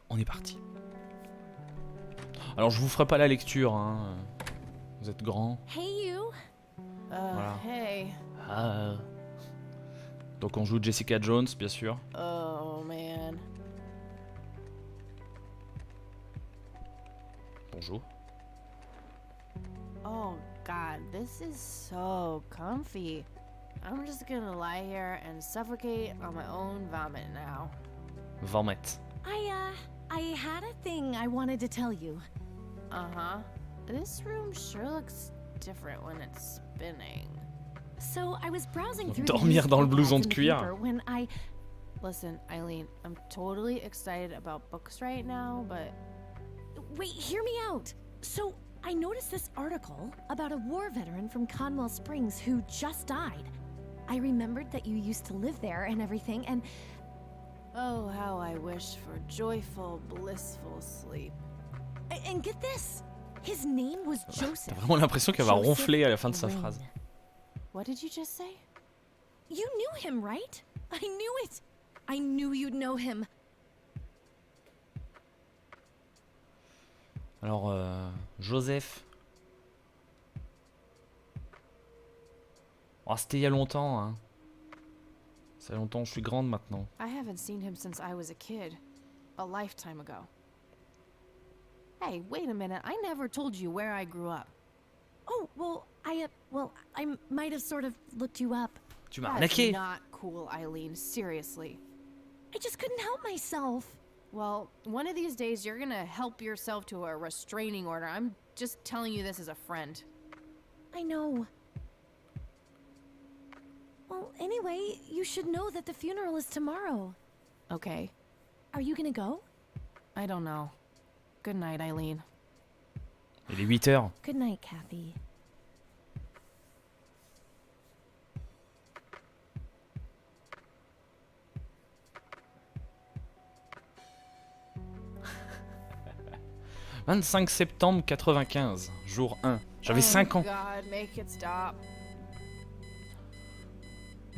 On est parti. Alors je vous ferai pas la lecture, hein. Vous êtes grands. Hey you. Voilà. Hey. Ah. Donc on joue Jessica Jones, bien sûr. Oh man. Bonjour. Oh god, this is so comfy. I'm just gonna lie here and suffocate on my own vomit now. Vomit. I had a thing I wanted to tell you. Uh-huh. This room sure looks different when it's spinning. So I was browsing through Dormir dans le blouson de cuir. when I Listen, Eileen, I'm totally excited about books right now, but wait, hear me out. So I noticed this article about a war veteran from Conwell Springs who just died. I remembered that you used to live there and everything, and oh, how I wish for joyful, blissful sleep. and get this. His name was Joseph. T'as vraiment l'impression qu'elle va ronfler à la fin de sa Rain. phrase. What did you just say? You knew him, right? I knew it. I knew you'd know him. Alors, Joseph. Oh, c'était il y a longtemps, hein. Ça fait longtemps, je suis grande maintenant. I haven't seen him since I was a kid. A lifetime ago. Hey, wait a minute. I never told you where I grew up. Oh, well, I might have sort of looked you up. Tu m'as That's arnaqué. not cool, Eileen. Seriously. I just couldn't help myself. Well, one of these days you're gonna help yourself to a restraining order. I'm just telling you this as a friend. I know. Well, anyway, you should know that the funeral is tomorrow. Okay. Are you gonna go? I don't know. Good night, Eileen. Il est 8 heures. Good night, Kathy. « 25 septembre 95, jour 1. J'avais 5 ans. God, make it stop.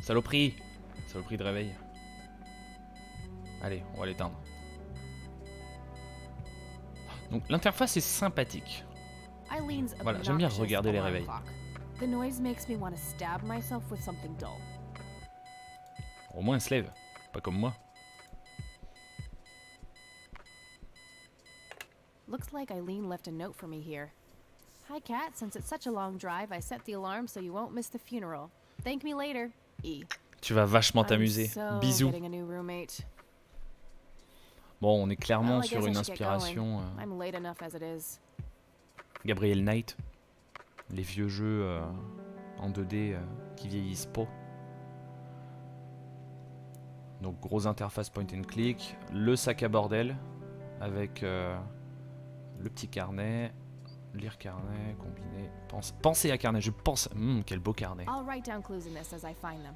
Saloperie. Saloperie de réveil. Allez, on va l'éteindre. Donc l'interface est sympathique. Eileen's Voilà, j'aime bien obnoxious regarder les alarm réveils. clock. The noise makes me want to stab myself with something dull. Au moins elle se lève. Pas comme moi. Looks like Eileen left a note for me here. Hi, Kat. Since it's such a long drive, I set the alarm so you won't miss the funeral. Thank me later. E. Tu vas vachement I'm t'amuser. so Bisous. getting a new roommate. Bon, on est clairement Well, I sur guess une I should get going. inspiration I'm late enough as it is. Gabriel Knight. Les vieux jeux en 2D qui vieillissent pas. Donc grosse interface point and click. Le sac à bordel avec le petit carnet. Lire carnet, combiner. Penser à carnet, je pense. Quel beau carnet. I'll write down clues in this as I find them.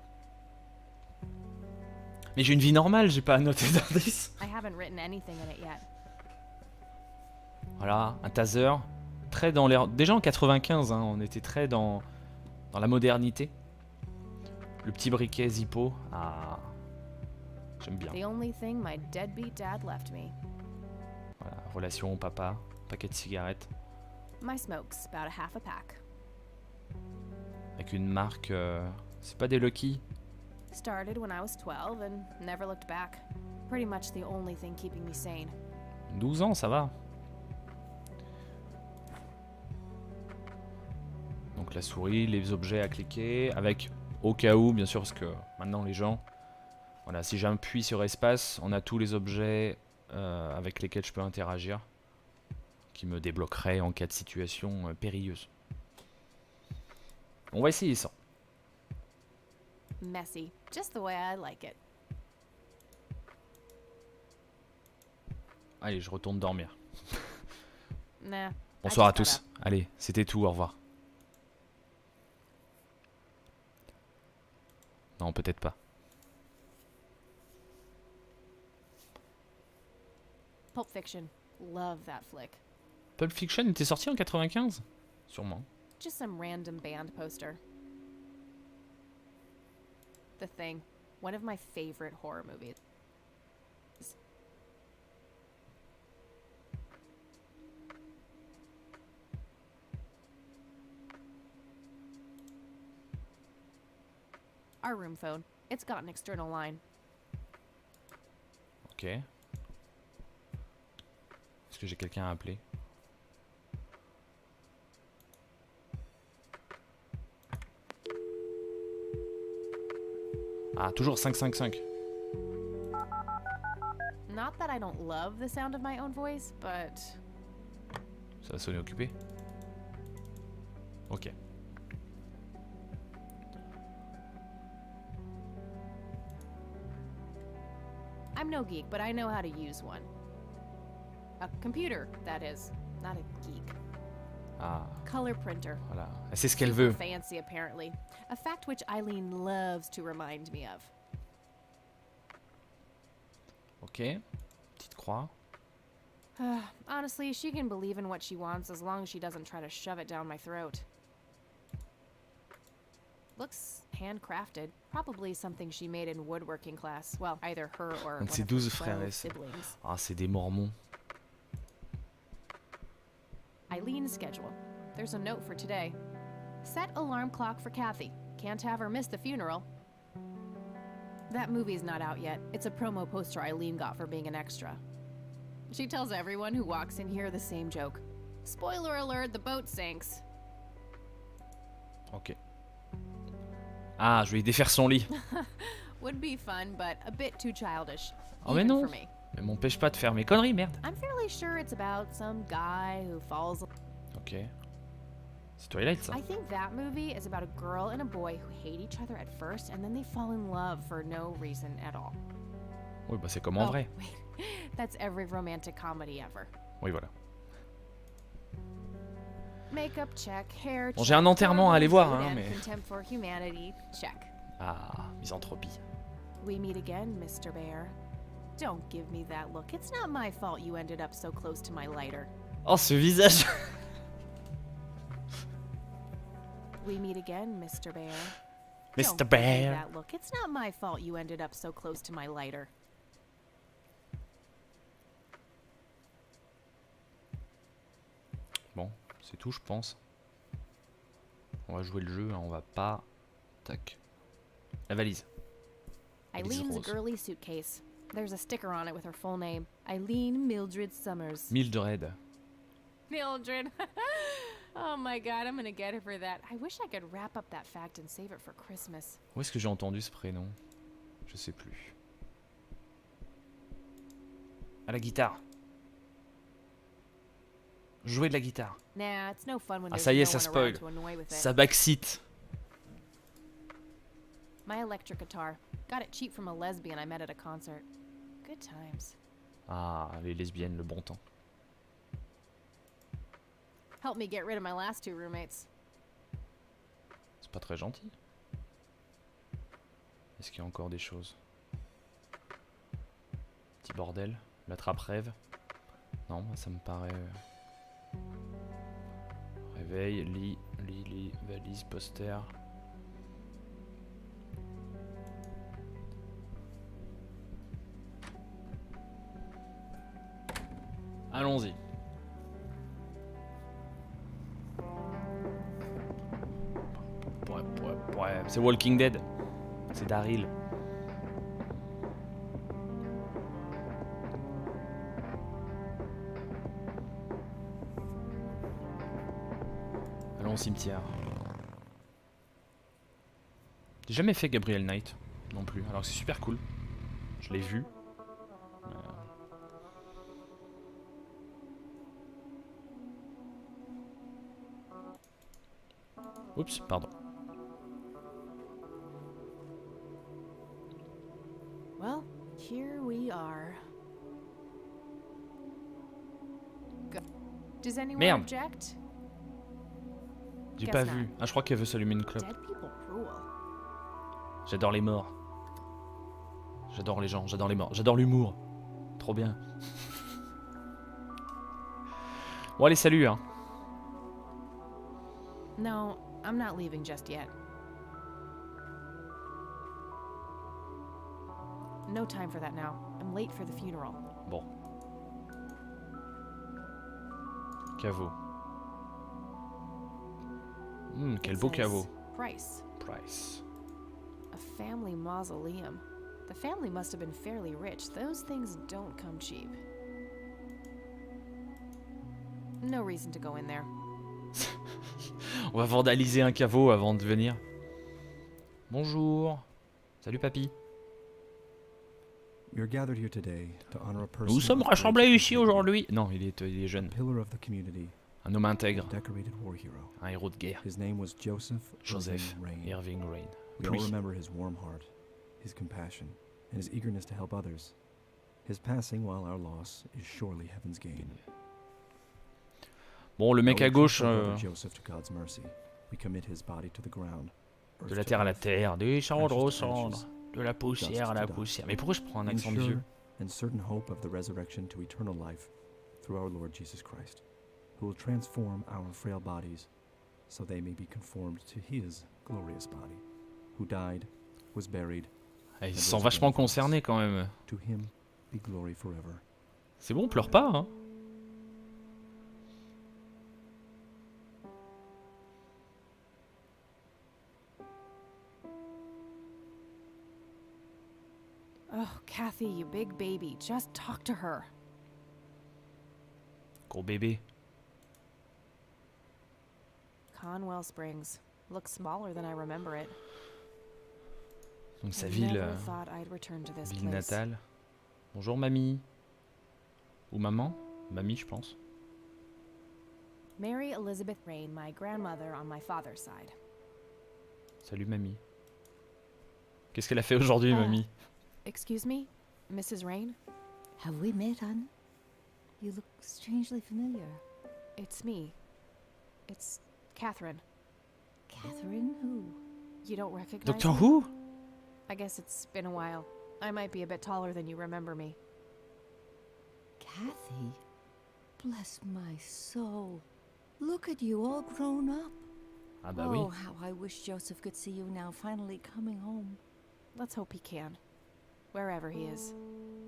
Mais j'ai une vie normale, j'ai pas à noter d'indice. I haven't written anything in it yet. Voilà, un taser. Très dans l'air. Déjà en 95, hein, on était très dans la modernité. Le petit briquet Zippo. Ah. J'aime bien. The only thing my deadbeat dad left me. Voilà, relation au papa. Paquet de cigarettes. My smoke's about a half a pack. Avec une marque. C'est pas des Lucky. Started when I was 12 and never looked back. Pretty much the only thing keeping me sane. 12 ans, ça va. Donc la souris, les objets à cliquer. Avec au cas où, bien sûr, parce que maintenant les gens. Voilà, si j'appuie sur espace, on a tous les objets avec lesquels je peux interagir. Qui me débloqueraient en cas de situation périlleuse. On va essayer ça. Messy, just the way I like it. Allez, je retourne dormir. Nah. Bonsoir à I just tous. Allez, c'était tout, au revoir. Non, peut-être pas. Pulp Fiction. Love that flick. Pulp Fiction était sorti en 95 ? Sûrement. Just some random band poster. The Thing. One of my favorite horror movies. Our room phone. It's got an external line. Ok. Est-ce que j'ai quelqu'un à appeler? Ah, toujours 555. Not that I don't love the sound of my own voice, but Ça va sonner occupé. Ok. I'm no geek, but I know how to use one. A computer, that is. Not a geek. Ah, Color printer. voilà. Elle sait ce qu'elle Super veut. fancy, apparently. A fact which Eileen loves to remind me of. Ok. Petite croix. Honestly, she can believe in what she wants as long as she doesn't try to shove it down my throat. Looks handcrafted. Probably something she made in woodworking class. Well, either her or one Donc c'est of 12 her frères 12 et sœurs. siblings. Ah, c'est des mormons. Eileen's schedule. There's a note for today. Set alarm clock for Kathy. Can't have her miss the funeral. That movie's not out yet. It's a promo poster Eileen got for being an extra. She tells everyone who walks in here the same joke. Spoiler alert, the boat sinks. Ok. Ah, je vais défaire son lit. Would be fun, but a bit too childish. Oh mais even non. for me. Mais m'empêche pas de faire mes conneries, merde. I'm fairly sure it's about some guy who falls. Ok. C'est Twilight ça. I think that movie is about a girl and a boy who hate each other at first and then they fall in love for no reason at all. Oui, bah c'est comme en vrai. Wait. That's every romantic comedy ever. Oui, voilà. Makeup check, hair Bon, check. j'ai un enterrement à aller voir, food hein, and mais... Contempt for humanity, check. Ah, misanthropie. We meet again, Mr. Bear. Don't give me that look. It's not my fault you ended up so close to my lighter. Oh, ce visage. We meet again, Mr. Bear. Mr. Don't give me Bear. that look. It's not my fault you ended up so close to my lighter. Bon, c'est tout, je pense. On va jouer le jeu, hein, on va pas... Tac. La valise. Eileen's rose. girly suitcase. There's a sticker on it with her full name. Eileen Mildred Summers. Mildred. Mildred. Oh my god, I'm gonna get her for that. I wish I could wrap up that fact and save it for Christmas. Où est-ce que j'ai entendu ce prénom? Je sais plus. À la guitare. Jouer de la guitare. Nah, it's no fun when Ah there's ça y est, no ça one around spoil. to annoy with it. Ça backseat. My electric guitar. Got it cheap from a lesbian I met at a concert. Good times. Ah, les lesbiennes, le bon temps. Helped me get rid of my last two roommates. C'est pas très gentil. Est-ce qu'il y a encore des choses? Petit bordel. La trappe-rêve. Non, ça me paraît... Réveil, lit, valise, poster. Allons-y. Ouais, c'est Walking Dead. C'est Daryl. Allons au cimetière. J'ai jamais fait Gabriel Knight non plus, alors que c'est super cool. Je l'ai vu. Oups, pardon. Well, here we are. Does anyone Merde. object? J'ai Guess pas not. vu. Ah, je crois qu'elle veut s'allumer une clope. Dead people rule. J'adore les morts. J'adore les gens, j'adore les morts, j'adore l'humour. Trop bien. Bon allez, salut hein. No, I'm not leaving just yet. No time for that now. I'm late for the funeral. Bon. Caveau. Quel It beau says caveau. Price. Price. A family mausoleum. The family must have been fairly rich. Those things don't come cheap. No reason to go in there. On va vandaliser un caveau avant de venir. Bonjour. Salut papy. We are gathered here today to honor a person Nous sommes of great rassemblés ici integrity, aujourd'hui. Non, il est a jeune. pillar of the community, Un homme intègre. a decorated war hero. Un héros de guerre. His name was Joseph Joseph Irving Rain. Irving Rain. We all PLUIE. remember his warm heart, his compassion, and his eagerness to help others. His passing, while our loss, is surely heaven's gain. Bon, le mec Now à we gauche, trust our brother Joseph to God's mercy. We commit his body to the ground, de earth la to terre à la earth, terre, des cendres aux ashes to cendres, ashes, de la poussière à la dust to poussière. dust. Mais pourquoi je prends un in accent de sure vieux? and certain hope of the resurrection to eternal life through our Lord Jesus Christ, who will transform our frail bodies so they may be conformed to his glorious body, who died, was buried, Ah, ils se sont vachement concernés quand même. to him be glory forever. C'est bon, pleure pas, hein. Oh, Kathy, you big baby. Just talk to her. Gros bébé. Conwell Springs. Looks smaller than I remember it. Donc sa I ville, never thought I'd return to this ville place. natale. Bonjour mamie. Ou maman? Mamie, je pense. Mary Elizabeth Rain, my grandmother on my father's side. Salut mamie. Qu'est-ce qu'elle a fait aujourd'hui, mamie? Excuse me? Mrs. Rain? Have we met, Anne? You look strangely familiar. It's me. It's Catherine. Catherine who? You don't recognize Doctor me? Who? I guess it's been a while. I might be a bit taller than you remember me. Kathy? Bless my soul. Look at you all grown up. Ah bah oui. Oh, how I wish Joseph could see you now, finally coming home. Let's hope he can. Wherever he is.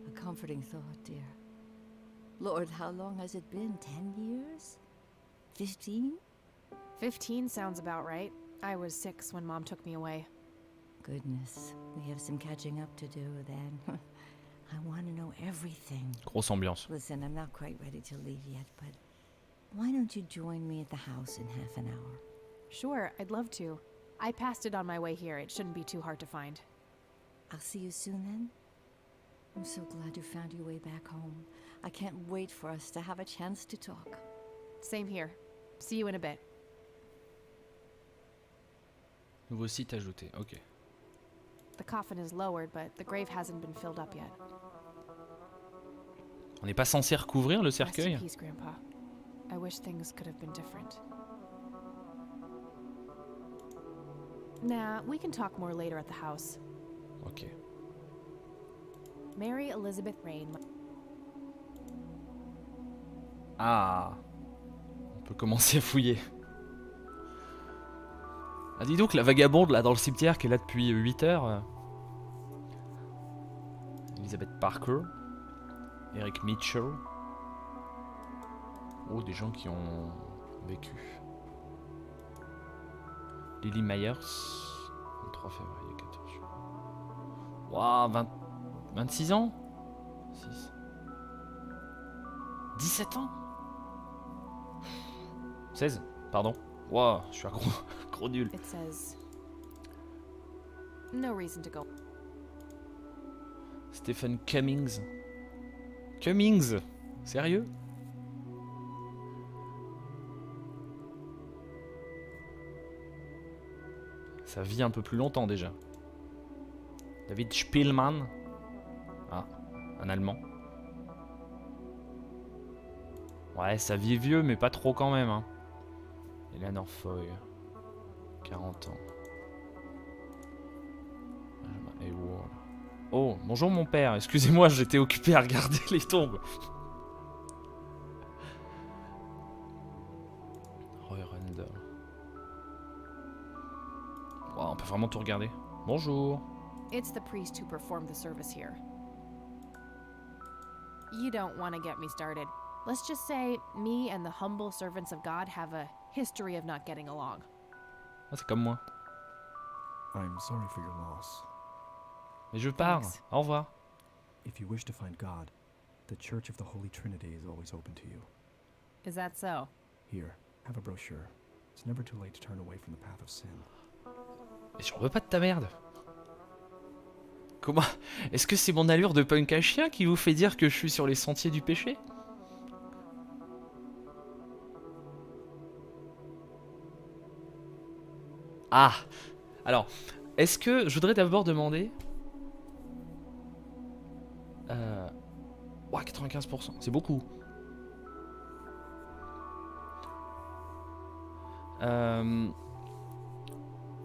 A comforting thought, dear. Lord, how long has it been? 10 years? 15? 15 sounds about right. I was 6 when Mom took me away. Goodness, we have some catching up to do then. I want to know everything. Grosse ambiance. Listen, I'm not quite ready to leave yet, but why don't you join me at the house in half an hour? Sure, I'd love to. I passed it on my way here. It shouldn't be too hard to find. I'll see you soon then. I'm so glad you found your way back home. I can't wait for us to have a chance to talk. Same here. See you in a bit. Nouveau site ajouté, ok. The coffin is lowered, but the grave hasn't been filled up yet. On n'est pas censé recouvrir le Rest in cercueil? peace, Grandpa. I wish things could have been different. Nah, we can talk more later at the house. Ok. Mary Elizabeth Rain. Ah. On peut commencer à fouiller. Ah dis donc, la vagabonde là dans le cimetière qui est là depuis 8 heures. Elizabeth Parker. Eric Mitchell. Oh, des gens qui ont vécu. Lily Myers. Le 3 février 14 juin. Waouh, 26 ans 6. 17 ans 16, pardon. Waouh, je suis un gros nul. It says, no reason to go. Stephen Cummings. Cummings? Sérieux? Ça vit un peu plus longtemps déjà. David Spielmann. Ah, un Allemand. Ouais, ça vit vieux, mais pas trop quand même. Hein. Eleanor Foy. 40 ans. Hayward. Oh, bonjour mon père. Excusez-moi, j'étais occupé à regarder les tombes. Roy Randall. Wow, on peut vraiment tout regarder. Bonjour. It's the priest who performed the service here. You don't want to get me started. Let's just say me and the humble servants of God have a history of not getting along. Ah, c'est comme moi. I'm sorry for your loss. Mais je pars. Thanks. Au revoir. If you wish to find God, the Church of the Holy Trinity is always open to you. Is that so? Here, have a brochure. It's never too late to turn away from the path of sin. Mais j'en veux pas de ta merde. Comment? Est-ce que c'est mon allure de punk à chien qui vous fait dire que je suis sur les sentiers du péché? Ah! Alors, est-ce que... Je voudrais d'abord demander... Ouais, 95%, c'est beaucoup.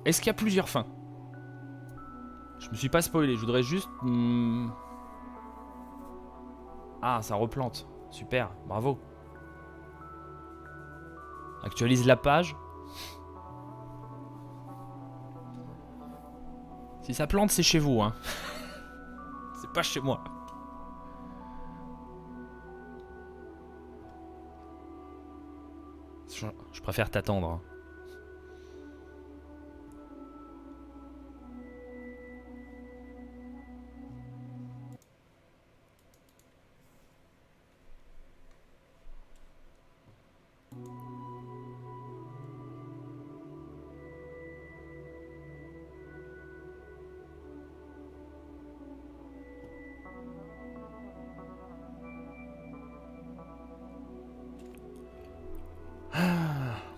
Est-ce qu'il y a plusieurs fins? Je me suis pas spoilé, je voudrais juste... Ah, ça replante. Super, bravo. Actualise la page. Si ça plante, c'est chez vous, hein. C'est pas chez moi. Je préfère t'attendre. Hein.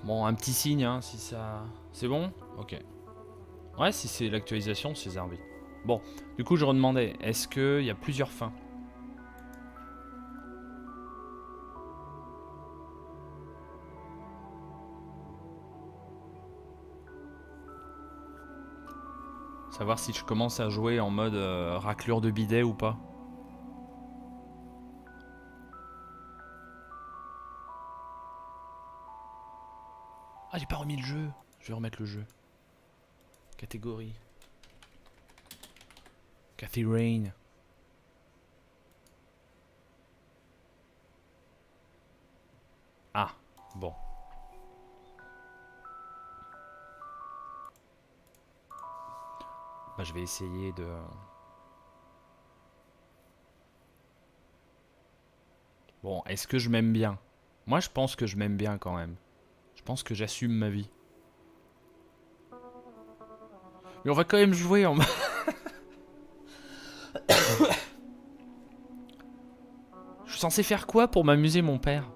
Bon, un petit signe, hein, si ça... C'est bon? Ok. Ouais, si c'est l'actualisation, c'est Zarbi. Bon, du coup, je redemandais, est-ce qu'il y a plusieurs fins? Savoir si je commence à jouer en mode raclure de bidet ou pas. Ah, j'ai pas remis le jeu. Je vais remettre le jeu. Catégorie. Cathy Rain. Ah, bon. Bah, je vais essayer de... Bon, est-ce que je m'aime bien? Moi, je pense que je m'aime bien quand même. Je pense que j'assume ma vie. Mais on va quand même jouer en... Je suis censé faire quoi pour m'amuser, mon père?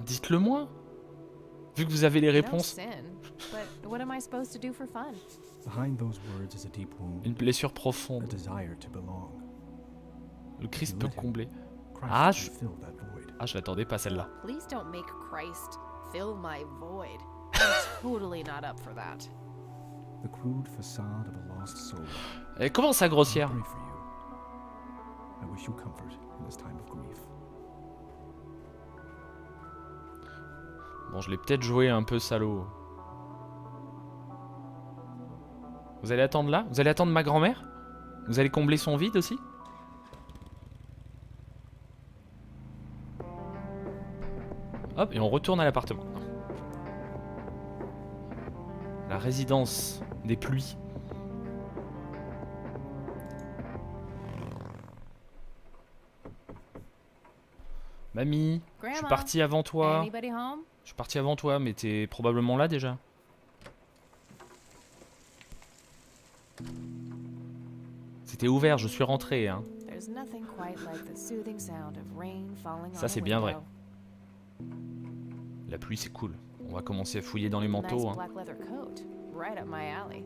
Dites-le moi. Vu que vous avez les No réponses. sin. But what am I supposed to do for fun? Behind those words is a deep wound, Une blessure a profonde. desire to belong. Le Christ peut combler. Christ Ah, will je... fill that void. Ah, je l'attendais pas celle-là. Please don't make Christ fill my void. I'm totally not up for that. The crude facade of a lost soul. Elle commence à I grossière. pray for you. I wish you comfort in this time of grief. Bon, je l'ai peut-être joué un peu salaud. Vous allez attendre là? Vous allez attendre ma grand-mère? Vous allez combler son vide aussi? Hop, et on retourne à l'appartement. La résidence des pluies. Mamie, je suis Grandma, parti avant toi. anybody home? Je suis parti avant toi, mais t'es probablement là déjà. C'était ouvert, je suis rentré, hein. There's nothing quite like the soothing sound of rain falling Ça, on c'est a bien vrai. window. La pluie, c'est cool. On va commencer à fouiller dans les Nice manteaux, hein. black leather coat, right up my alley.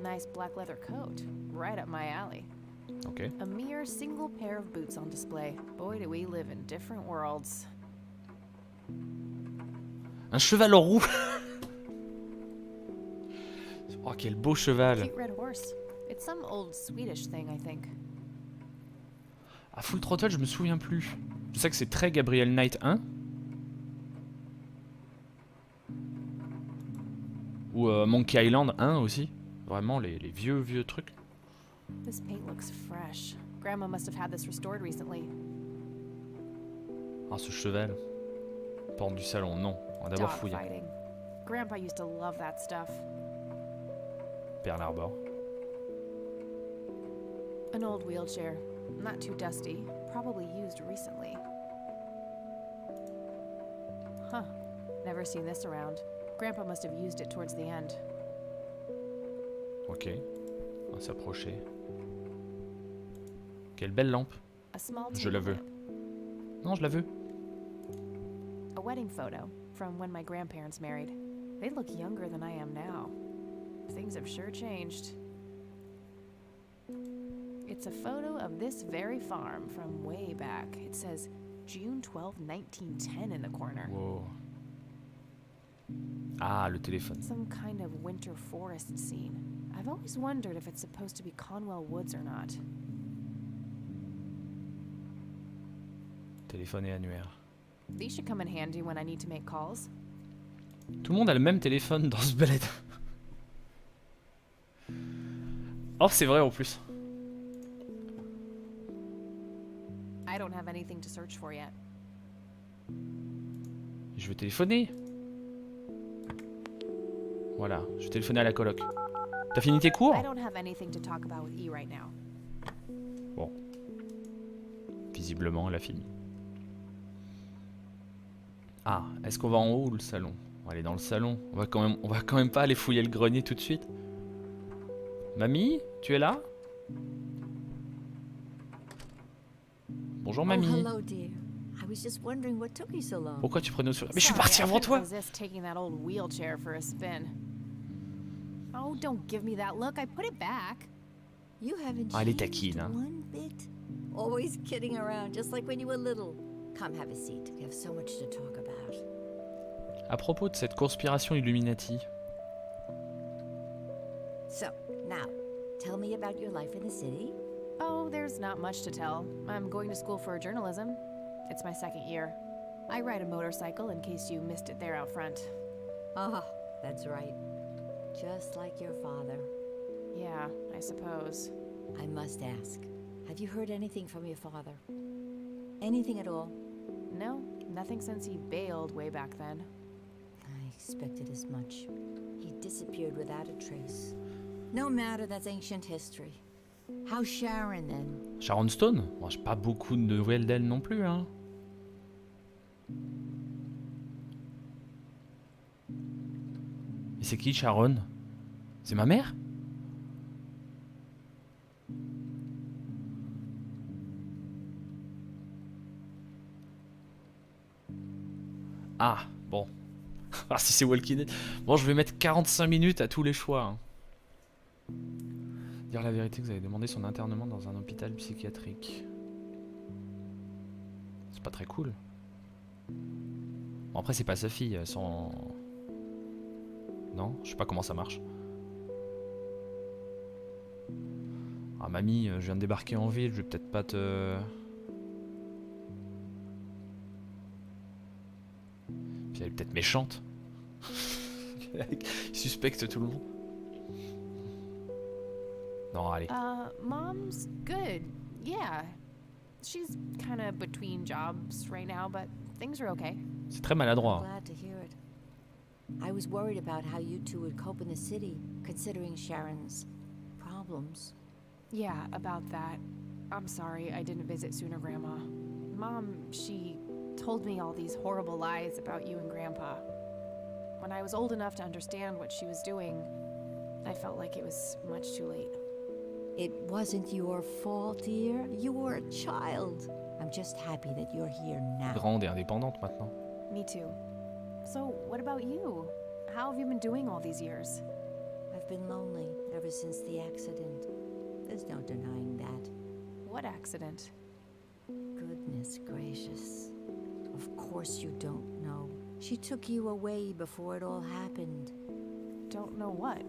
Nice black leather coat, right up my alley. Ok. A mere single pair of boots on display. Boy, do we live in different worlds. Un cheval en roue. Oh, quel beau cheval. Cute red horse. It's some old Swedish thing, I think. À Full Throttle, je me souviens plus. Je sais que c'est très Gabriel Knight 1. Ou Monkey Island 1 aussi. Vraiment les vieux trucs. This paint looks fresh. Grandma must have had this restored recently. Ah, ce cheval. Porte du salon, non. On va d'abord Dog fouiller. fighting. Grandpa used to love that stuff. Pearl Harbor. An old wheelchair. Not too dusty. Probably used recently. Huh. Never seen this around. Grandpa must have used it towards the end. Ok. On va s'approcher. Quelle belle lampe. A small Je la table veux. lamp. Non, je la veux. A wedding photo from when my grandparents married. They look younger than I am now. Things have sure changed. It's a photo of this very farm from way back. It says June 12, 1910 in the corner. Wow. Ah, le téléphone. Some kind of winter forest scene. I've always wondered if it's supposed to be Conwell Woods or not. Téléphone et annuaire. These should come in handy when I need to make calls. Tout le monde a le même téléphone dans ce balade. Oh, c'est vrai en plus. I don't have anything to search for yet. Je vais téléphoner. Voilà, je vais téléphoner à la coloc. T'as fini tes cours? I don't have anything to talk about with E right now. Bon. Visiblement, elle a fini. Ah, est-ce qu'on va en haut ou le salon? On va aller dans le salon. On va quand même pas aller fouiller le grenier tout de suite. Mamie, tu es là? Bonjour mamie. Oh, hello, dear. I was just wondering what took you so long. Pourquoi tu prenais au sourire? Mais je suis Sorry, parti I avant couldn't toi. resist taking that old wheelchair for a spin. Oh, don't give me that look. I put it back. You haven't Ah, elle est changed taquine, hein. one bit. Always kidding around, just like when you were little. Come have a seat. We have so much to talk about. À propos de cette conspiration Illuminati, So, now, tell me about your life in the city. Oh, there's not much to tell. I'm going to school for journalism. It's my second year. I ride a motorcycle in case you missed it there out front. Ah, that's right. Just like your father. Yeah, I suppose. I must ask, have you heard anything from your father? Anything at all? No, nothing since he bailed way back then. I expected as much. He disappeared without a trace. No matter, that's ancient history. How's Sharon then? Sharon Stone? Bon, j'ai pas beaucoup de nouvelles d'elle non plus, hein. Mais c'est qui Sharon? C'est ma mère? Ah, bon. Ah, si c'est Walking Dead. Bon, je vais mettre 45 minutes à tous les choix. Hein. Dire la vérité, vous avez demandé son internement dans un hôpital psychiatrique. C'est pas très cool. Bon, après, c'est pas sa fille. Son... Non, je sais pas comment ça marche. Ah, mamie, je viens de débarquer en ville, je vais peut-être pas te... Puis elle est peut-être méchante. Il suspecte tout le monde. Non, allez. Mom's good. Yeah. She's kind of between jobs right now, but things are okay. C'est très maladroit. Glad to hear it. I was worried about how you two would cope in the city, considering Sharon's problems. Yeah, about that. I'm sorry I didn't visit sooner, Grandma. Mom, she told me all these horrible lies about you and Grandpa. When I was old enough to understand what she was doing, I felt like it was much too late. It wasn't your fault, dear. You were a child. I'm just happy that you're here now. Grande et indépendante maintenant. Me too. So, what about you? How have you been doing all these years? I've been lonely ever since the accident. There's no denying that. What accident? Goodness gracious. Of course you don't know. She took you away before it all happened. Don't know what.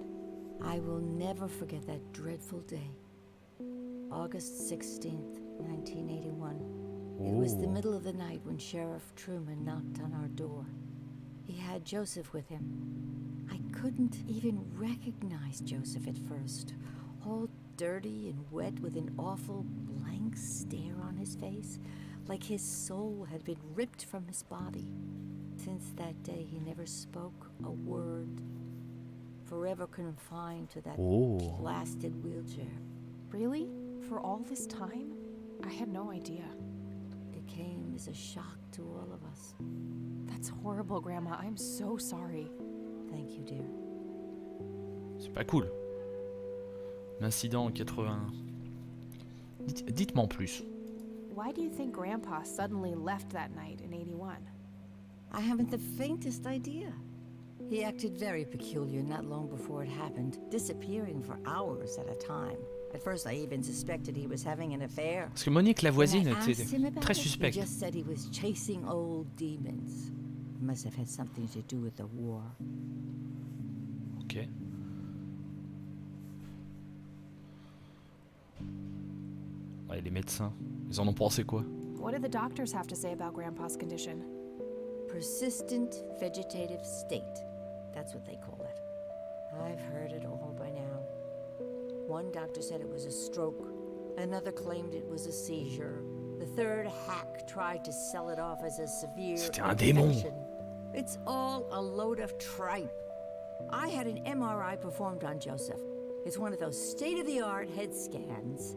I will never forget that dreadful day. August 16th, 1981. It was the Ooh. middle of the night when Sheriff Truman knocked on our door. He had Joseph with him. I couldn't even recognize Joseph at first. All dirty and wet with an awful blank blank stare on his face, like his soul had been ripped from his body. Since that day, he never spoke a word, forever confined to that Oh. blasted wheelchair. Really? For all this time? I had no idea. It came as a shock to all of us. That's horrible, Grandma. I'm so sorry. Thank you, dear. C'est pas cool. L'incident en 81. Dites-moi en plus. Why do you think Grandpa suddenly left that night in 81? I haven't the faintest idea. He acted very peculiar not long before it happened, disappearing for hours at a time. At first, I even suspected he was having an affair. Parce que Monique la voisine When I était asked him about très it, suspecte. He just said he was chasing old demons. It must have had something to do with the war. Ok. Ouais, les médecins, ils en ont pensé quoi? What did the doctors have to say about Grandpa's condition? Persistent vegetative state. That's what they call it. I've heard it all by now. One doctor said it was a stroke. Another claimed it was a seizure. The third hack tried to sell it off as a severe C'était un démon. infection. It's all a load of tripe. I had an MRI performed on Joseph. It's one of those state-of-the-art head scans.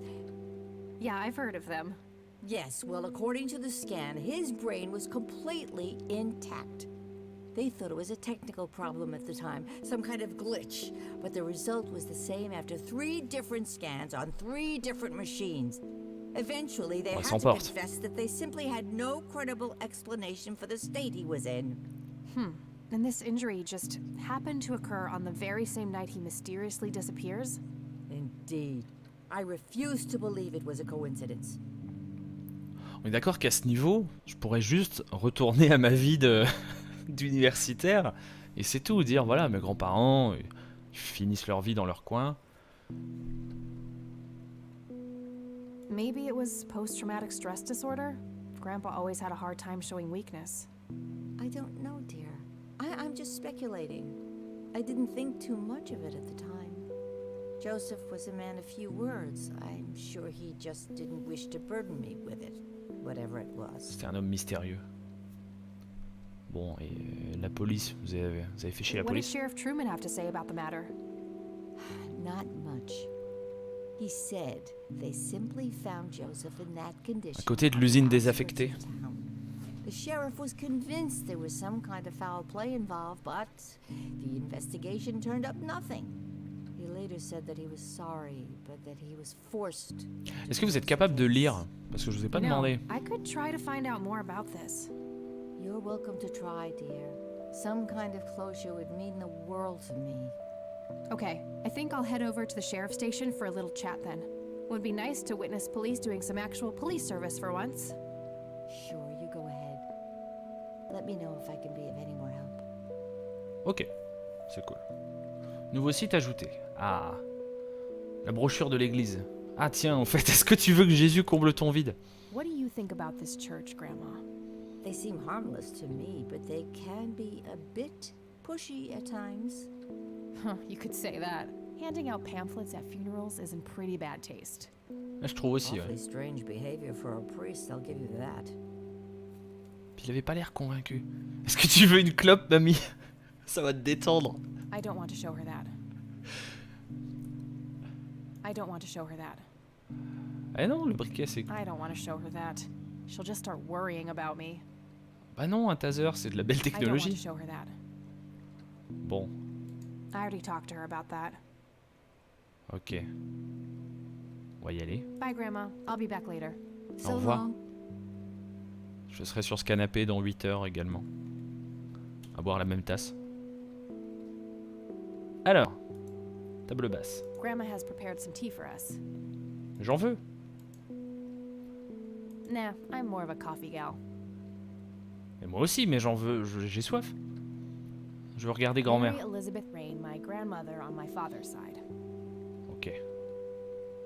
Yeah, I've heard of them. Yes, well, according to the scan, his brain was completely intact. They thought it was a technical problem at the time, some kind of glitch, but the result was the same after 3 different scans on 3 different machines. Eventually, they Ouais, had to s'emporte. confess that they simply had no credible explanation for the state he was in. And this injury just happened to occur on the very same night he mysteriously disappears? Indeed. I refuse to believe it was a coincidence. On est d'accord qu'à ce niveau, je pourrais juste retourner à ma vie de d'universitaire et c'est tout, dire voilà, mes grands-parents ils finissent leur vie dans leur coin. Maybe it was post-traumatic stress disorder? Grandpa always had a hard time showing weakness. I don't know, dear. I'm just speculating. I didn't think too much of it at the time. Joseph was a man of few words. I'm sure he just didn't wish to burden me with it, whatever it was. C'était un homme mystérieux. Bon, et la police, vous avez fait chier la What did police? Sheriff Truman have to say about the matter? Not much. He said they simply found Joseph in that condition. À côté de l'usine désaffectée. The sheriff was convinced there was some kind of foul play involved, but the investigation turned up nothing. He later said that he was sorry, but that he was forced. Est-ce que vous êtes capable de lire? Parce que je vous ai pas You know, demandé. I could try to find out more about this. You're welcome to try, dear. Some kind of closure would mean the world to me. Okay, I think I'll head over to the sheriff's station for a little chat then. Would be nice to witness police doing some actual police service for once. Sure, you go ahead. Let me know if I can be of any more help. Ok, c'est cool. Nouveau site ajouté. Ah, la brochure de l'église. Ah tiens, en fait, est-ce que tu veux que Jésus comble ton vide? What do you think about this church, Grandma? They seem harmless to me, but they can be a bit pushy at times. Huh, you could say that. Handing out pamphlets at funerals is in pretty bad taste. Là, je trouve aussi, Awfully ouais. strange behavior for a priest, I'll give you that. Puis il avait pas l'air convaincu. Est-ce que tu veux une clope, mamie? Ça va te détendre. I don't want to show her that. I don't want to show her that. Ah non, le briquet, c'est... I don't want to show her that. She'll just start worrying about me. Bah non, un taser, c'est de la belle I don't want to technologie. show her that. Bon, I already talked to her about that. ok. On va y aller. Bye, Grandma. I'll be back later. So revoir. long. Je serai sur ce canapé dans 8 heures également. À boire la même tasse. Alors, table basse. Grandma has prepared some tea for us. J'en veux. Nah, I'm more of a coffee gal. Et moi aussi, mais j'en veux, j'ai soif. Je veux regarder grand-mère. Mary Elizabeth Rain, my grandmother on my father's side. Ok.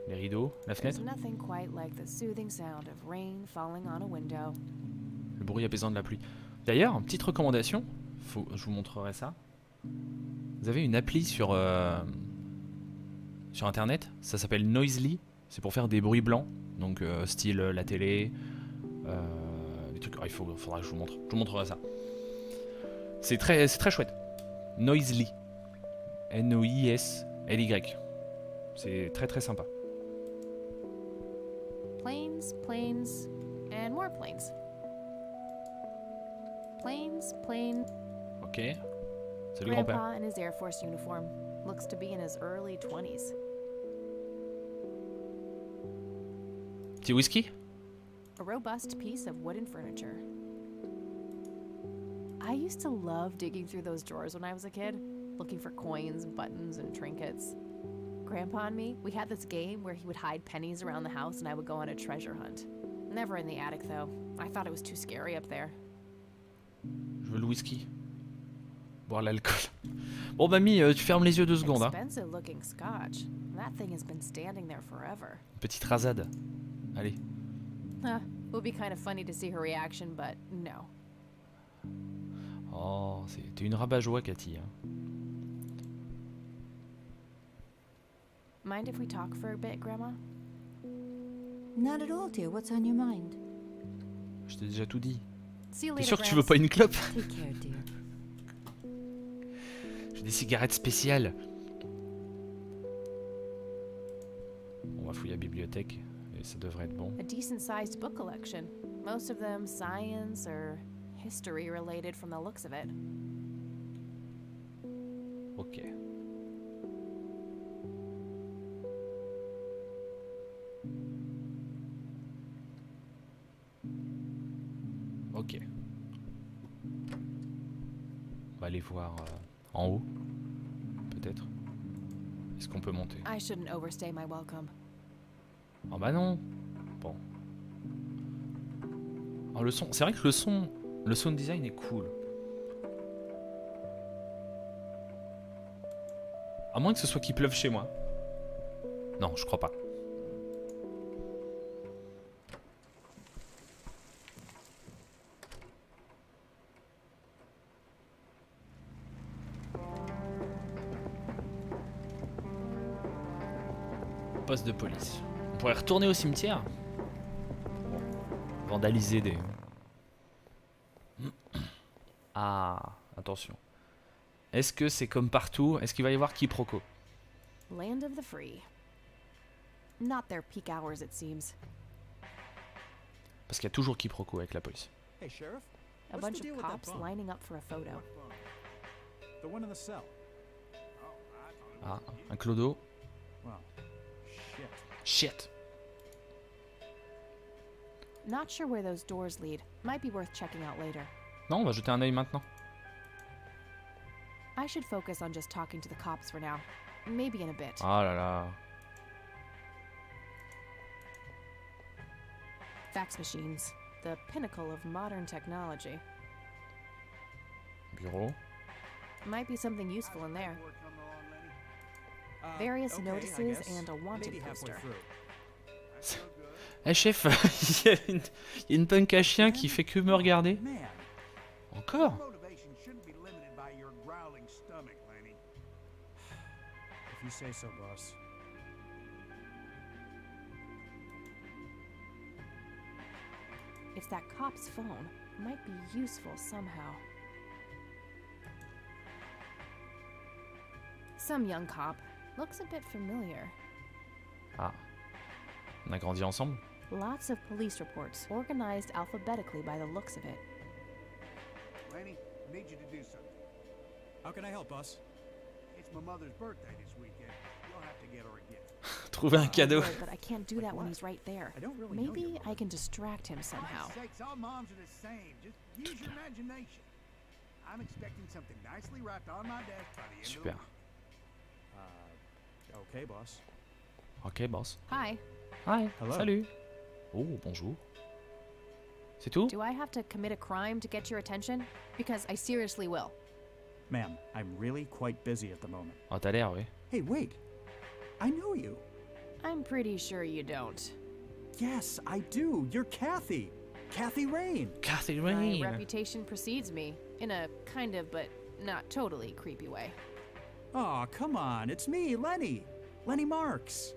Les rideaux, la There's fenêtre, nothing quite like the soothing sound of rain falling on a window. le bruit apaisant de la pluie. D'ailleurs, petite recommandation, je vous montrerai ça. Vous avez une appli sur internet, ça s'appelle Noisely. C'est pour faire des bruits blancs, donc style la télé, des trucs. Il faudra que je vous montre. Je vous montrerai ça. C'est très chouette. Noisely. N-O-I-S-L-Y. C'est très sympa. Planes, planes, and more planes. Planes, planes. Ok. C'est le grand-père. Grandpa in his Air Force uniform. Looks to be in his early 20s. Petit whisky? A robust piece of wooden furniture. I used to love digging through those drawers when I was a kid, looking for coins, buttons, and trinkets. Grandpa and me, we had this game where he would hide pennies around the house and I would go on a treasure hunt. Never in the attic, though. I thought it was too scary up there. Je veux le whisky. Boire l'alcool. Bon, mamie, tu fermes les yeux 2 secondes. Hein. Expensive looking scotch. That thing has been standing there forever. Petite rasade. Allez. Huh. It would be kind of funny to see her reaction, but no. Oh, t'es une rabat-joie, Cathy. Hein. Mind if we talk for a bit, Grandma? Not at all, dear. What's on your mind? Je t'ai déjà tout dit. See you T'es later, sûr que tu veux Gramps. pas une clope? Take care, dear. J'ai des cigarettes spéciales. On va fouiller la bibliothèque et ça devrait être bon. A decent-sized book collection. Most of them science or history related from the looks of it. Ok. Ok. On va aller voir en haut, peut-être. Est-ce qu'on peut monter? I shouldn't overstay my welcome. Oh bah non. Bon. Alors le son, c'est vrai que le sound design est cool. À moins que ce soit qu'il pleuve chez moi. Non, je crois pas. Poste de police. On pourrait retourner au cimetière. Bon. Vandaliser des... Ah, attention. Est-ce que c'est comme partout? Est-ce qu'il va y avoir quiproquo? Land of the free. Not their peak hours, it seems. Parce qu'il y a toujours quiproquo avec la police. Hey, Sheriff. A What's bunch the deal of with that cops bum? lining up for a photo. The one in the cell. Ah, un clodo. Well, shit. Shit. Not sure where those doors lead. Might be worth checking out later. Non, on va jeter un œil maintenant. I should focus on just talking to the cops for now. Maybe in a bit. Ah là là. Fax machines. The pinnacle of modern technology. Bureau. Might be something useful in there. Various Okay, I notices guess. and a wanted Maybe halfway poster. through. Eh chef, il y a une punk à chien qui fait que me regarder. Man, Encore? Motivation shouldn't be limited by your growling stomach, Lenny. if you say so, boss. It's that cop's phone. Might be useful somehow. Some young cop. Looks a bit familiar. Ah. On a grandi ensemble? Lots of police reports, organized alphabetically by the looks of it. Lenny, I need you to do something. How can I help, boss? It's my mother's birthday this weekend. You'll have to get her a gift. Trouver un cadeau. Would, but I can't do that when he's right there. I don't really know your Maybe mother. I can distract him somehow. For Christ's sakes, all moms are the same. Just use your imagination. I'm expecting something nicely wrapped on my desk by the end Super. of the week. Okay, boss. Ok, boss. Hi. Hi. Hello. Salut. Oh, bonjour. C'est tout? Do I have to commit a crime to get your attention? Because I seriously will. Ma'am, I'm really quite busy at the moment. Ah, t'as l'air, oui. Hey, wait. I know you. I'm pretty sure you don't. Yes, I do. You're Kathy. Kathy Rain. Cathy My Rain. reputation precedes me, in a kind of but not totally creepy way. Aw, come on. It's me, Lenny. Lenny Marks.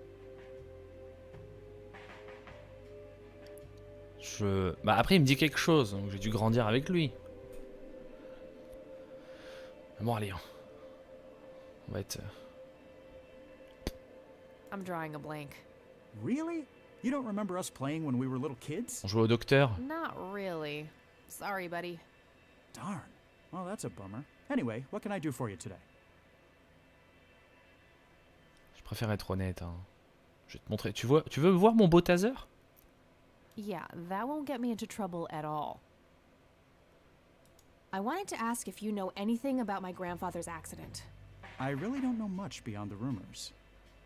Bah après, il me dit quelque chose, donc j'ai dû grandir avec lui. Bon, allez. On va être... I'm drawing a blank. Really? You don't remember us playing when we were little kids? On joue au docteur. Not really. Sorry, buddy. Darn. Well, that's a bummer. Anyway, what can I do for you today? Je préfère être honnête. Hein. Je vais te montrer. Tu veux voir mon beau taser? Yeah, that won't get me into trouble at all. I wanted to ask if you know anything about my grandfather's accident. I really don't know much beyond the rumors.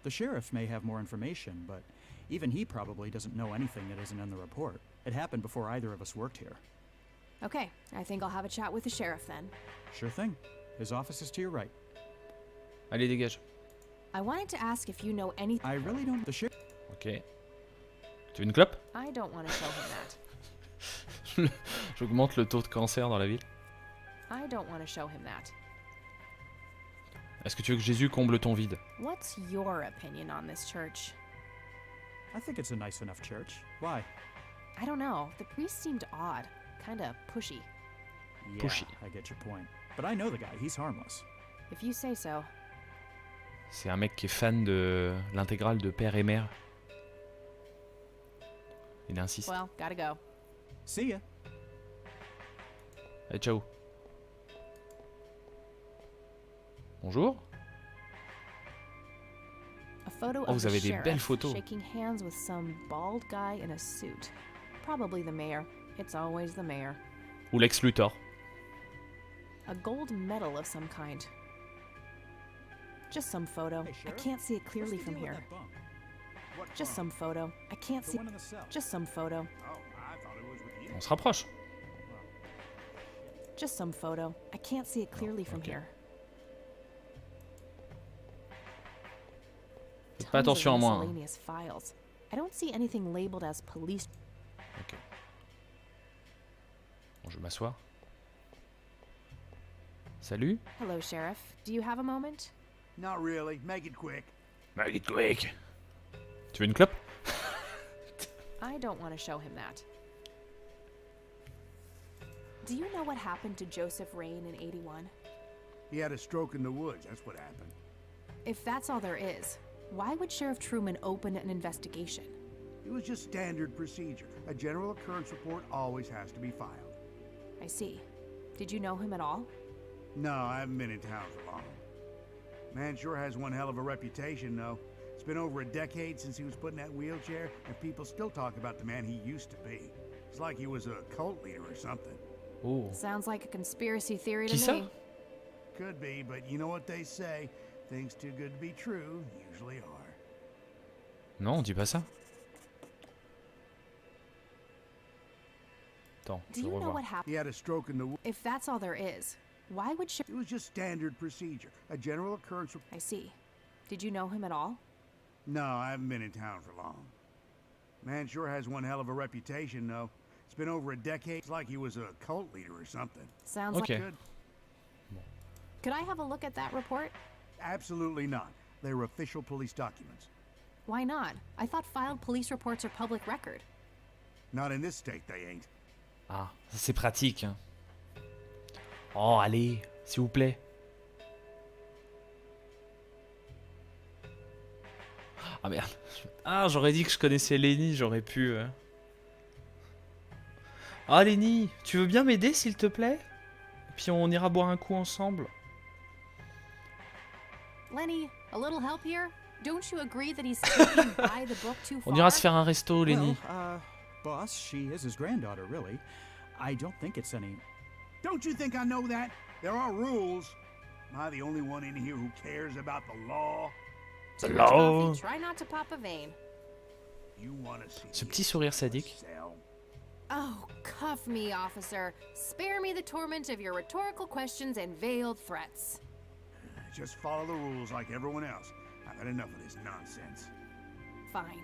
The sheriff may have more information, but even he probably doesn't know anything that isn't in the report. It happened before either of us worked here. Okay, I think I'll have a chat with the sheriff then. Sure thing. His office is to your right. Allez, dégage. I wanted to ask if you know anything. I really don't. The sheriff. Ok. Tu veux une clope? I don't want to show him that. J'augmente le taux de cancer dans la ville. I don't want to show him that. Est-ce que tu veux que Jésus comble ton vide? What's your opinion on this church? I think it's a nice enough church. Why? I don't know. The priest seemed odd. Kinda pushy. Yeah, Pushy. I get your point. But I know the guy. He's harmless. If you say so. C'est un mec qui est fan de l'intégrale de Père et Mère. Il insiste. Well, gotta go. See ya. Allez, ciao. Bonjour. A photo Oh, of vous the avez des sheriff belles photos. shaking hands with some bald guy in a suit. Probably the mayor. It's always the mayor. Ou Lex Luthor. A gold medal of some kind. Just some photo. Hey, I Sheriff? can't see it clearly What's the from deal with here. that bump? What Just bump? some photo. I can't The see. one in the cell. Just some photo. Oh, I thought it was with you. On se rapproche. Just some photo. I can't see it clearly from okay. here. Faites pas Tons of attention à moi. Hein. miscellaneous files. I don't see anything labeled as police. Ok. Bon, je vais m'asseoir. Salut. Hello, Sheriff. Do you have a moment? Not really. Make it quick. Make it quick. Tu veux une clope? I don't want to show him that. Do you know what happened to Joseph Rain in 81? He had a stroke in the woods. That's what happened. If that's all there is, why would Sheriff Truman open an investigation? It was just standard procedure. A general occurrence report always has to be filed. I see. Did you know him at all? No, I haven't been in town for long. Man sure has one hell of a reputation, though. It's been over a decade since he was put in that wheelchair, and people still talk about the man he used to be. It's like he was a cult leader or something. Oh. Sounds like a conspiracy theory Qui to ça? me. Could be, but you know what they say. Things too good to be true usually are. Non, on dit pas ça. Attends, Do je you know revois. what happened? He had a stroke in the woods. If that's all there is, why would Sheriff... It was just standard procedure. A general occurrence report. I see. Did you know him at all? No, I haven't been in town for long. Man sure has one hell of a reputation, though. It's been over a decade. It's like he was a cult leader or something. Sounds Okay. like... Could I have a look at that report? Absolutely not. They're official police documents. Why not? I thought filed police reports are public record. Not in this state, they ain't. Ah, ça c'est pratique. Hein. Oh, allez, s'il vous plaît. Ah merde. Ah, j'aurais dit que je connaissais Lenny, j'aurais pu... Ah Lenny, tu veux bien m'aider s'il te plaît? Et puis on ira boire un coup ensemble. Lenny, a little help here? Don't you agree that he's taking by the book too far? On ira se faire un resto, Lenny. Well, boss, she is his granddaughter, really. I don't think it's any. Don't you think I know that? There are rules. Am I the only one in here who cares about the law? Too much Hello? coffee. Try not to pop a vein. You want to see Ce me petit sourire sadique. sell? Oh, cuff me, officer. Spare me the torment of your rhetorical questions and veiled threats. Just follow the rules like everyone else. I've had enough of this nonsense. Fine.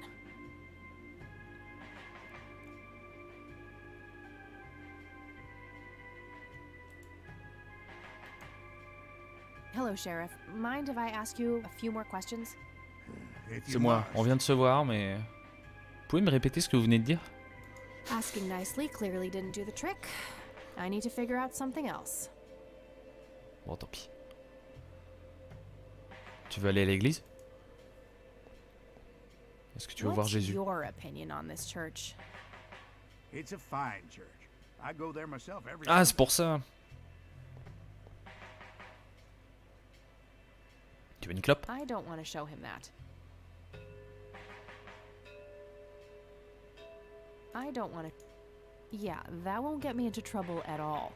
Hello, Sheriff. Mind if I ask you a few more questions? If C'est you moi, must. on vient de se voir, mais... Vous pouvez me répéter ce que vous venez de dire? Asking nicely clearly didn't do the trick. I need to figure out something else. Bon, tant pis. Tu veux aller à l'église? Est-ce que tu veux voir What's Jésus? your opinion on this church? It's a fine church. I go there myself every Ah, Sunday. c'est pour ça. Tu veux une clope? I don't want to show him that. I don't want to... Yeah, that won't get me into trouble at all.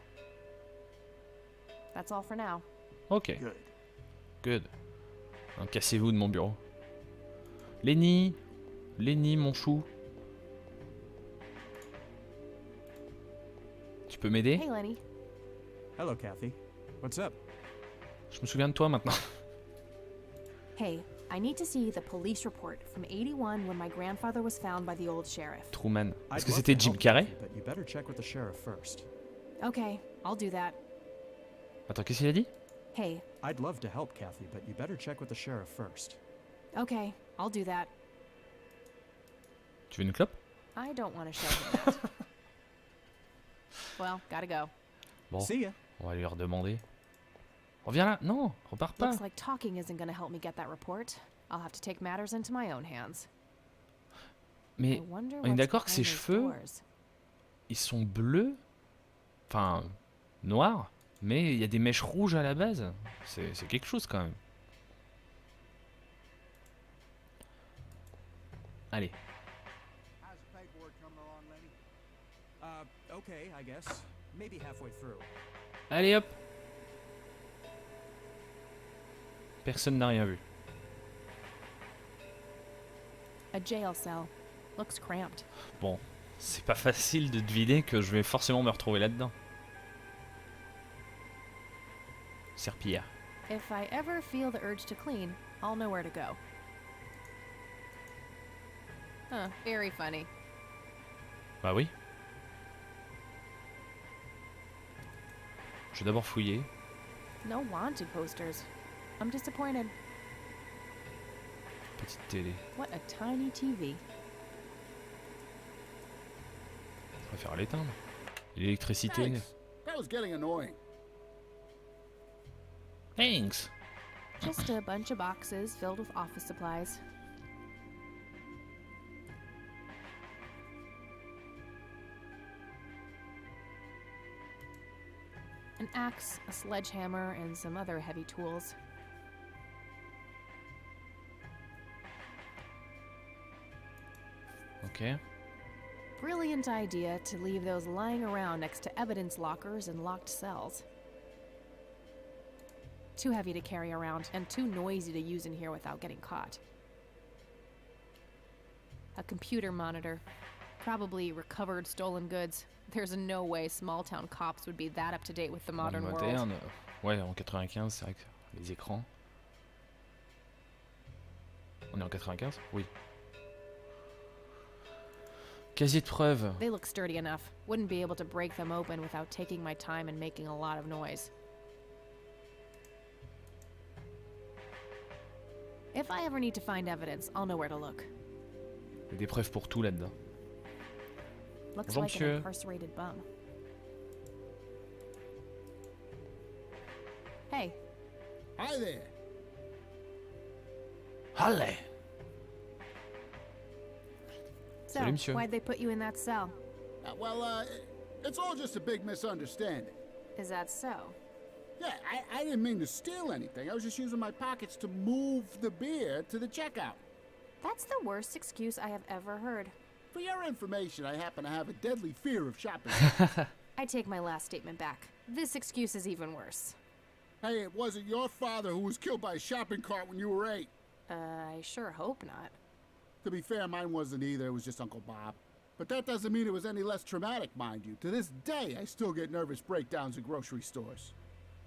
That's all for now. Ok, Good. good. Hein, cassez-vous de mon bureau. Lenny, mon chou. Tu peux m'aider? Hey, Lenny. Hello, Kathy. What's up? Je me souviens de toi maintenant. Hey, I need to see the police report from 81 when my grandfather was found by the old sheriff. Truman. I'd Est-ce que love c'était to Jim help, Carrey? Kathy, but you better check with the sheriff first. Okay, I'll do that. Attends, qu'est-ce qu'il a dit? Hey, I'd love to help, Kathy, but you better check with the sheriff first. okay, I'll do that. Tu veux une clope? I don't want to show him that. Well, gotta go. Bon, See ya. on va lui redemander. Reviens là. Non, repars pas. Looks like talking isn't gonna help me get that report. I'll have to take matters into my own hands. Mais I wonder on est what's d'accord que ses behind those cheveux, doors. ils sont bleus. Enfin, noirs. Mais il y a des mèches rouges à la base. C'est quelque chose quand même. Allez. How's the paperwork coming along, Lenny? Okay, I guess. Maybe halfway through. Allez hop. Personne n'a rien vu. A jail cell. Looks cramped. Bon, c'est pas facile de deviner que je vais forcément me retrouver là-dedans. Serpillière. If I ever feel the urge to clean, I'll know where to go. Huh, very funny. Bah oui. Je vais d'abord fouiller. No wanted posters. I'm disappointed. Petite télé. What a tiny TV. Je préfère l'éteindre. L'électricité. Thanks. That was getting annoying. Thanks. Just a bunch of boxes filled with office supplies. An axe, a sledgehammer, and some other heavy tools. Ok. Brilliant idea to leave those lying around next to evidence lockers and locked cells. Too heavy to carry around and too noisy to use in here without getting caught. A computer monitor. Probably recovered stolen goods. There's no way small-town cops would be that up to date with the modern Monde world. moderne. Ouais, en 95, c'est vrai que les écrans. On est en 95? Oui. Casier de preuve. They look sturdy enough. Wouldn't be able to break them open without taking my time and making a lot of noise. If I ever need to find evidence, I'll know where to look. Il y a des preuves pour tout là-dedans. Looks Bonjour, like monsieur. an incarcerated bum. Hey, Hi there. Allez. so Salut, monsieur. why'd they put you in that cell? It's all just a big misunderstanding. Is that so? Yeah, I didn't mean to steal anything. I was just using my pockets to move the beer to the checkout. That's the worst excuse I have ever heard. For your information, I happen to have a deadly fear of shopping. I take my last statement back. This excuse is even worse. Hey, it wasn't your father who was killed by a shopping cart when you were 8. I sure hope not. To be fair, mine wasn't either. It was just Uncle Bob. But that doesn't mean it was any less traumatic, mind you. To this day, I still get nervous breakdowns at grocery stores.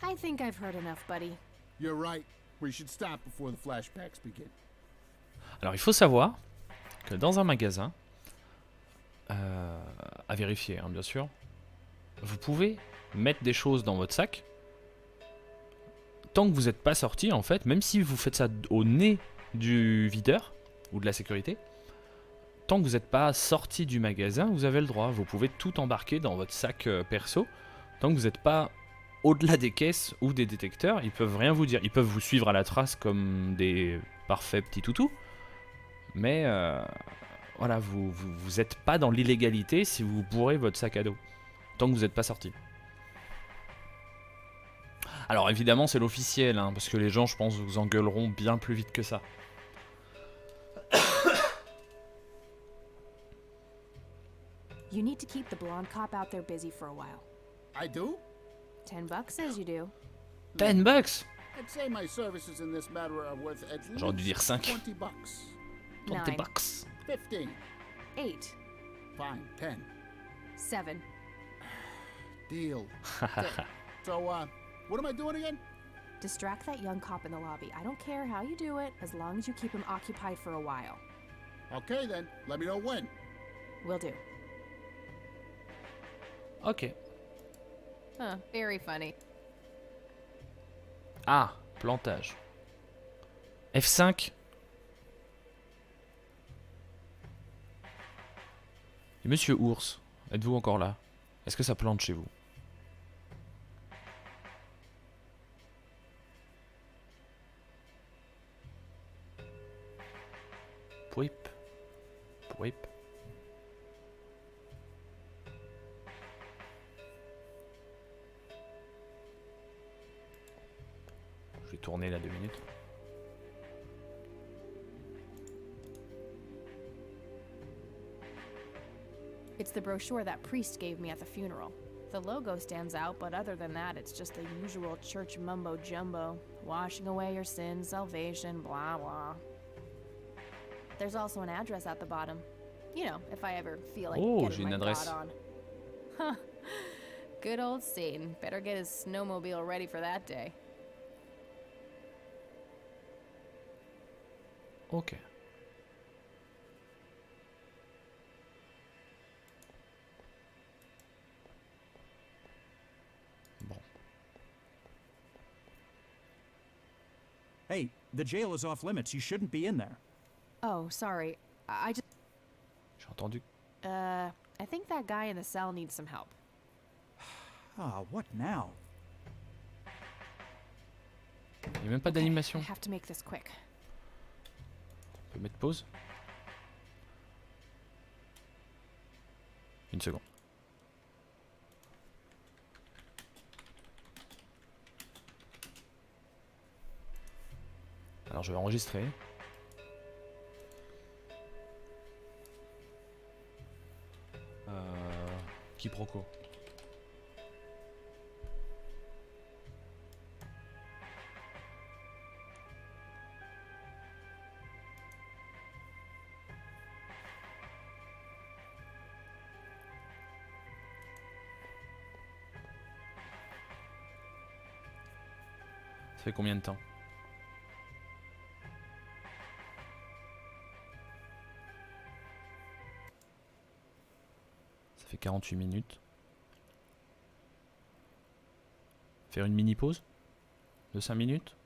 I think I've heard enough, buddy. You're right. We should stop before the flashbacks begin. Alors il faut savoir que dans un magasin, à vérifier hein, bien sûr, vous pouvez mettre des choses dans votre sac tant que vous n'êtes pas sorti en fait, même si vous faites ça au nez du videur ou de la sécurité, tant que vous n'êtes pas sorti du magasin, vous avez le droit. Vous pouvez tout embarquer dans votre sac perso. Tant que vous n'êtes pas au-delà des caisses ou des détecteurs, ils peuvent rien vous dire. Ils peuvent vous suivre à la trace comme des parfaits petits toutous. Mais voilà, vous êtes pas dans l'illégalité si vous bourrez votre sac à dos. Tant que vous n'êtes pas sorti. Alors évidemment c'est l'officiel, hein, parce que les gens je pense vous engueuleront bien plus vite que ça. You need to keep the blonde cop out there busy for a while. I do? $10 says you do. 10 bucks. I'd say my services in this matter are worth at J'aurais dû dire least 5. 20 bucks. 20 9. bucks. 15. 8. Fine, 10. 7. Deal. So, what am I doing again? Distract that young cop in the lobby. I don't care how you do it, as long as you keep him occupied for a while. Okay then, let me know when. Will do. Ok. Huh, very funny. Ah, plantage. F5. Et Monsieur Ours, êtes-vous encore là? Est-ce que ça plante chez vous? Pouip. Pouip. Je vais tourner là 2 minutes. It's the brochure that priest gave me at the funeral. The logo stands out, but other than that, it's just the usual church mumbo-jumbo. Washing away your sins, salvation, blah blah. There's also an address at the bottom. You know, if I ever feel like Oh, j'ai getting une my adresse. God on. Huh. Good old Satan. Better get his snowmobile ready for that day. Ok. Bon. Hey, the jail is off limits. You shouldn't be in there. Oh, sorry. I just... J'ai entendu. I think that guy in the cell needs some help. Ah, what now? Il n'y a même pas d'animation. I have to make this quick. On peut mettre pause. Une seconde. Alors je vais enregistrer. Quiproquo. Ça fait combien de temps? Ça fait 48 minutes. Faire une mini pause de 5 minutes.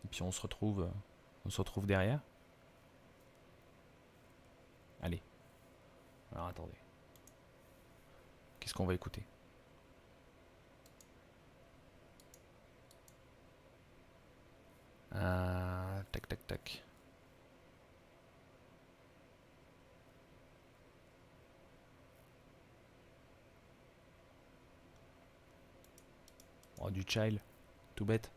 Et puis on se retrouve derrière. Allez. Alors attendez. Qu'est-ce qu'on va écouter? Tac tac tac. Oh, du child, tout bête.